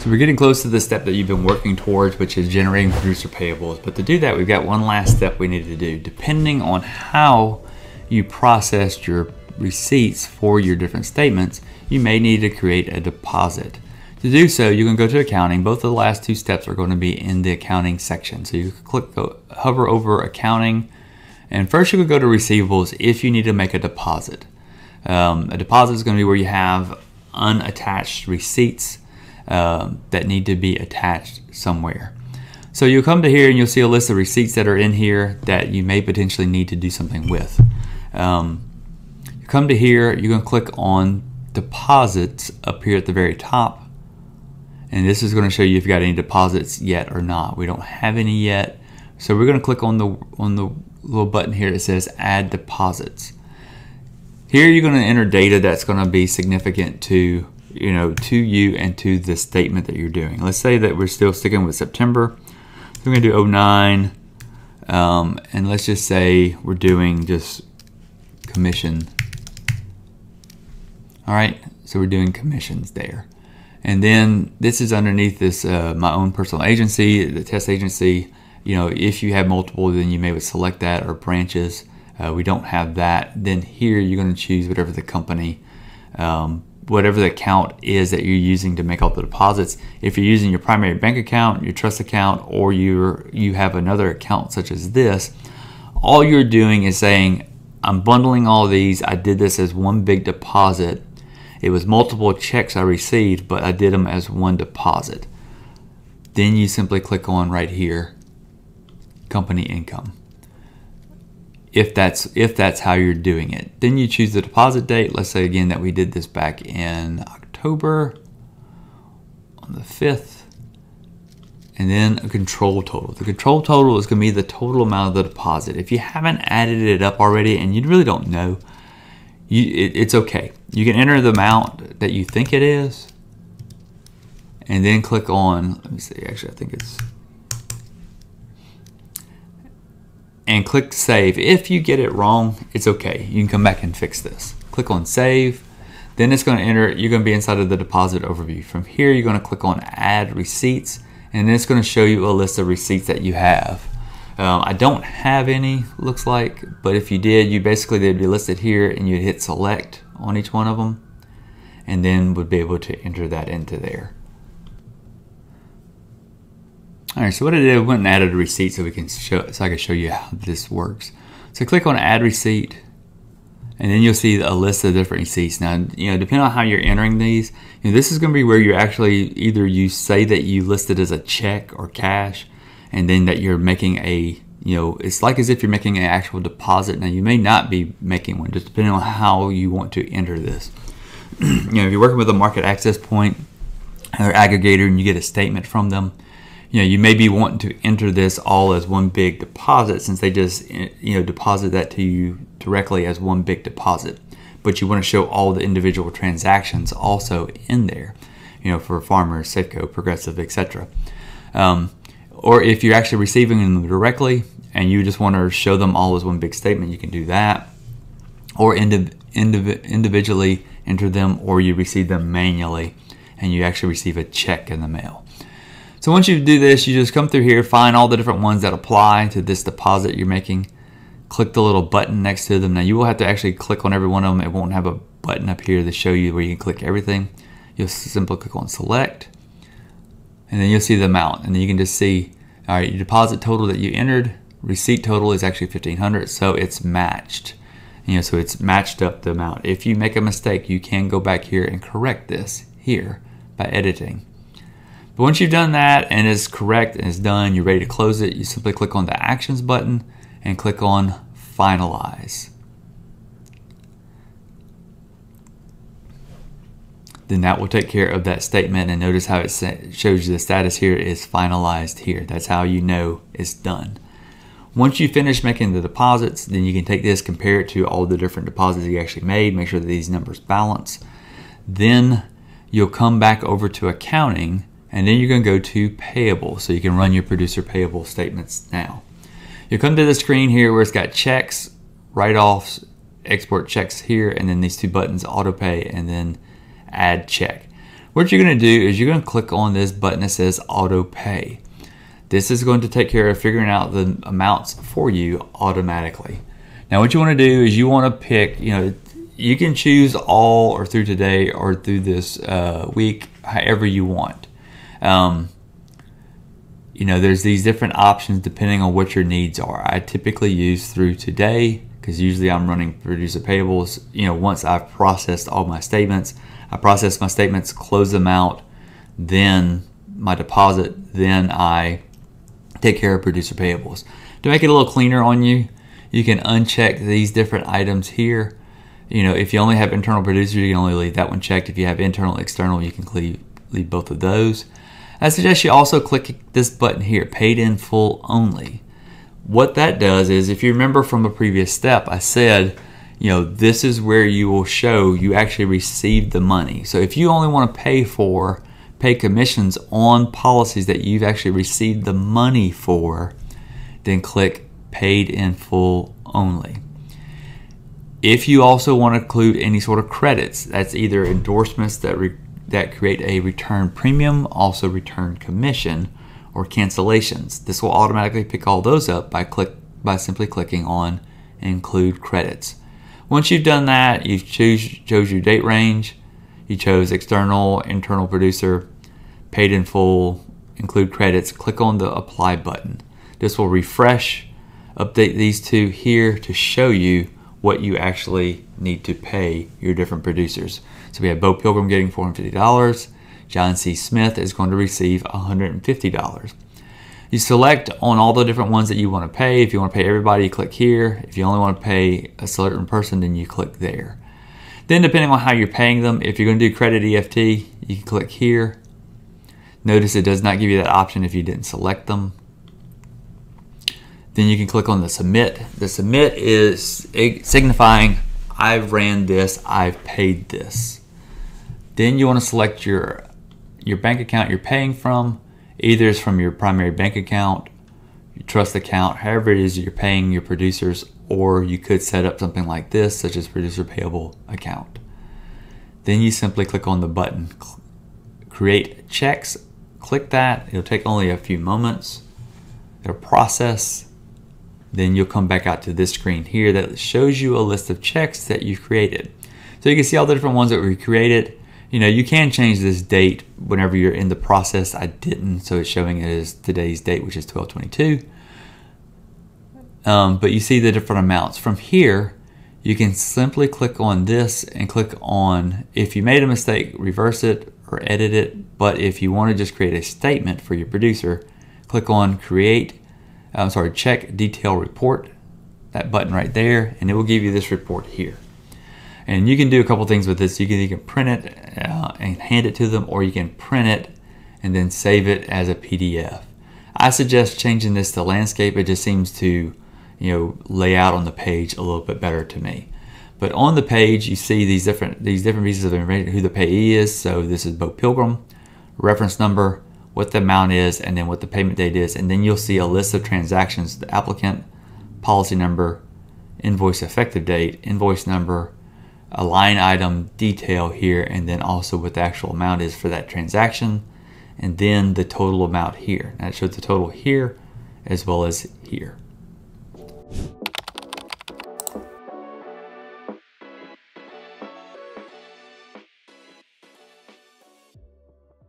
So we're getting close to the step that you've been working towards, which is generating producer payables. But to do that, we've got one last step we need to do. Depending on how you processed your receipts for your different statements, you may need to create a deposit. To do so, you can go to accounting. Both of the last two steps are going to be in the accounting section. So you can hover over accounting, and first you can go to receivables if you need to make a deposit. A deposit is going to be where you have unattached receipts that need to be attached somewhere. So you'll come to here and you'll see a list of receipts that are in here that you may potentially need to do something with. You come to here, you're going to click on deposits up here at the very top, and this is going to show you if you got any deposits yet or not. We don't have any yet, so we're going to click on the little button here that says add deposits. Here you're going to enter data that's going to be significant to you and to the statement that you're doing. Let's say that we're still sticking with September. So we're going to do 09, and let's just say we're doing just commission. All right, so we're doing commissions there. And then this is underneath this my own personal agency, the test agency. If you have multiple, then you may select that, or branches. We don't have that. Then here you're going to choose whatever the company, whatever the account is that you're using to make all the deposits. If you're using your primary bank account, your trust account, or you have another account such as this, all you're doing is saying, I'm bundling all these. I did this as one big deposit. It was multiple checks I received, but I did them as one deposit. Then you simply click on right here, company income. If that's how you're doing it. Then you choose the deposit date. Let's say again that we did this back in October on the 5th. And then a control total. The control total is going to be the total amount of the deposit. If you haven't added it up already and you really don't know, it's okay. You can enter the amount that you think it is, and then click on, let me see, actually I think it's, and click save. If you get it wrong, it's okay. You can come back and fix this. Click on save. Then it's going to enter, you're going to be inside of the deposit overview. From here, you're going to click on add receipts, and then it's going to show you a list of receipts that you have. I don't have any, looks like, but if you did, they'd be listed here, and you'd hit select on each one of them, and then would be able to enter that into there. All right, so what I did, I went and added a receipt so I can show you how this works. So click on add receipt, and then you'll see a list of different receipts. Now, depending on how you're entering these, this is going to be where you're actually either you say that you listed as a check or cash, and then that you're making a, it's like as if you're making an actual deposit. Now, you may not be making one, just depending on how you want to enter this. If you're working with a market access point or aggregator and you get a statement from them, you may be wanting to enter this all as one big deposit, since they just deposit that to you directly as one big deposit. But you want to show all the individual transactions also in there, for Farmers, Safeco, Progressive, etc. Or if you're actually receiving them directly and you just want to show them all as one big statement, you can do that. Or individually enter them, or you receive them manually and you actually receive a check in the mail. So once you do this, you just come through here, find all the different ones that apply to this deposit you're making. Click the little button next to them. Now you will have to actually click on every one of them. It won't have a button up here to show you where you can click everything. You'll simply click on select, and then you'll see the amount, and then you can just see, all right, your deposit total that you entered, receipt total is actually $1,500, so it's matched. So it's matched up the amount. If you make a mistake, you can go back here and correct this here by editing. But once you've done that and it's correct and it's done, you're ready to close it, you simply click on the Actions button and click on Finalize. Then that will take care of that statement, and notice how it shows you the status here is finalized here. That's how you know it's done. Once you finish making the deposits, then you can take this, compare it to all the different deposits you actually made, make sure that these numbers balance. Then you'll come back over to accounting, and then you're going to go to payable, so you can run your producer payable statements now. You'll come to the screen here where it's got checks, write-offs, export checks here, and then these two buttons, auto pay, and then add check. What you're going to do is you're going to click on this button that says Auto Pay. This is going to take care of figuring out the amounts for you automatically. Now what you want to do is you want to pick, you can choose all or through today or through this week, however you want. There's these different options depending on what your needs are. I typically use through today because usually I'm running producer payables. Once I've processed all my statements, I process my statements, close them out, then my deposit, then I take care of producer payables. To make it a little cleaner on you, you can uncheck these different items here. If you only have internal producer, you can only leave that one checked. If you have internal, external, you can leave both of those. I suggest you also click this button here, Paid in Full Only. What that does is, if you remember from a previous step, I said, this is where you will show you actually received the money. So if you only want to pay commissions on policies that you've actually received the money for, then click Paid in Full Only. If you also want to include any sort of credits, that's either endorsements that create a return premium, also return commission, or cancellations. This will automatically pick all those up by simply clicking on Include Credits. Once you've done that, you've chose your date range, you chose external, internal producer, paid in full, include credits, click on the Apply button. This will refresh, update these two here to show you what you actually need to pay your different producers. So we have Bo Pilgrim getting $450. John C. Smith is going to receive $150. You select on all the different ones that you want to pay. If you want to pay everybody, you click here. If you only want to pay a certain person, then you click there. Then depending on how you're paying them, if you're going to do credit EFT, you can click here. Notice it does not give you that option if you didn't select them. Then you can click on the submit. The submit is signifying I've ran this, I've paid this. Then you want to select your bank account you're paying from. Either it's from your primary bank account, your trust account, however it is you're paying your producers, or you could set up something like this, such as producer payable account. Then you simply click on the button, Create Checks. Click that. It'll take only a few moments. It'll process. Then you'll come back out to this screen here that shows you a list of checks that you've created. So you can see all the different ones that we created. You can change this date whenever you're in the process. I didn't, so it's showing it as today's date, which is 12/22. But you see the different amounts. From here, you can simply click on this and click on, if you made a mistake, reverse it or edit it. But if you want to just create a statement for your producer, click on Check Detail Report, that button right there, and it will give you this report here. And you can do a couple things with this. You can print it and hand it to them, or you can print it and then save it as a PDF. I suggest changing this to landscape. It just seems to lay out on the page a little bit better to me. But on the page, you see these different pieces of information, who the payee is. So this is Bo Pilgrim, reference number, what the amount is, and then what the payment date is. And then you'll see a list of transactions, the applicant, policy number, invoice effective date, invoice number, a line item detail here, and then also what the actual amount is for that transaction, and then the total amount here. Now it shows the total here as well as here.